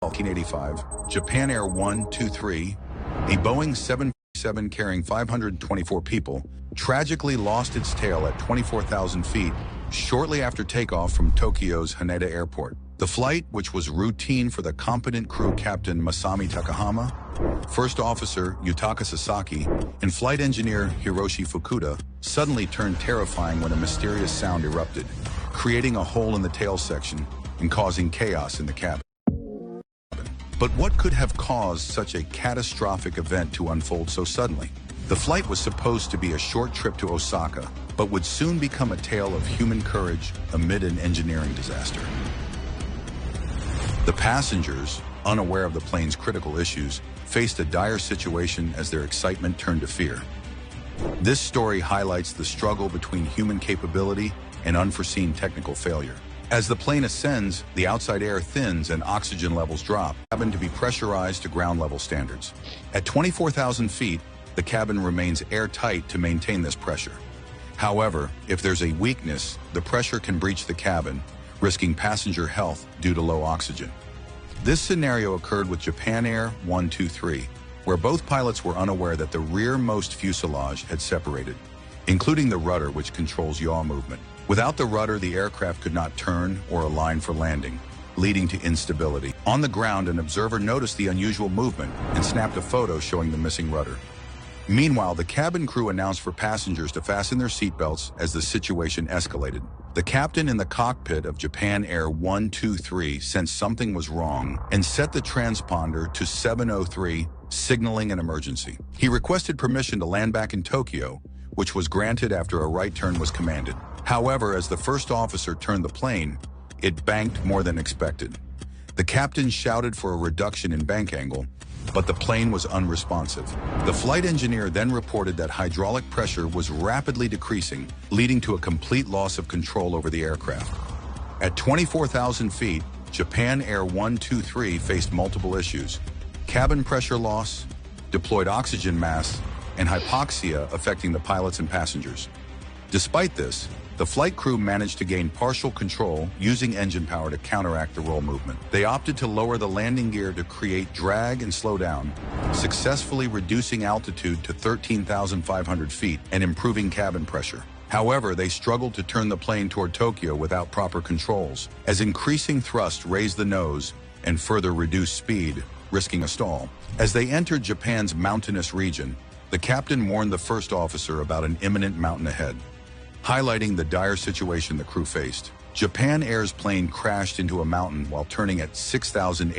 1985, Japan Air 123, a Boeing 747 carrying 524 people, tragically lost its tail at 24,000 feet shortly after takeoff from Tokyo's Haneda Airport. The flight, which was routine for the competent crew captain Masami Takahama, first officer Yutaka Sasaki, and flight engineer Hiroshi Fukuda, suddenly turned terrifying when a mysterious sound erupted, creating a hole in the tail section and causing chaos in the cabin. But what could have caused such a catastrophic event to unfold so suddenly? The flight was supposed to be a short trip to Osaka, but would soon become a tale of human courage amid an engineering disaster. The passengers, unaware of the plane's critical issues, faced a dire situation as their excitement turned to fear. This story highlights the struggle between human capability and unforeseen technical failure. As the plane ascends, the outside air thins and oxygen levels drop, cabin to be pressurized to ground level standards. At 24,000 feet, the cabin remains airtight to maintain this pressure. However, if there's a weakness, the pressure can breach the cabin, risking passenger health due to low oxygen. This scenario occurred with Japan Air 123, where both pilots were unaware that the rearmost fuselage had separated, including the rudder which controls yaw movement. Without the rudder, the aircraft could not turn or align for landing, leading to instability. On the ground, an observer noticed the unusual movement and snapped a photo showing the missing rudder. Meanwhile, the cabin crew announced for passengers to fasten their seatbelts as the situation escalated. The captain in the cockpit of Japan Air 123 sensed something was wrong and set the transponder to 703, signaling an emergency. He requested permission to land back in Tokyo, which was granted after a right turn was commanded. However, as the first officer turned the plane, it banked more than expected. The captain shouted for a reduction in bank angle, but the plane was unresponsive. The flight engineer then reported that hydraulic pressure was rapidly decreasing, leading to a complete loss of control over the aircraft. At 24,000 feet, Japan Air 123 faced multiple issues: cabin pressure loss, deployed oxygen masks, and hypoxia affecting the pilots and passengers. Despite this, the flight crew managed to gain partial control using engine power to counteract the roll movement. They opted to lower the landing gear to create drag and slow down, successfully reducing altitude to 13,500 feet and improving cabin pressure. However, they struggled to turn the plane toward Tokyo without proper controls, as increasing thrust raised the nose and further reduced speed, risking a stall. As they entered Japan's mountainous region, the captain warned the first officer about an imminent mountain ahead, highlighting the dire situation the crew faced. Japan Air's plane crashed into a mountain while turning at 6,800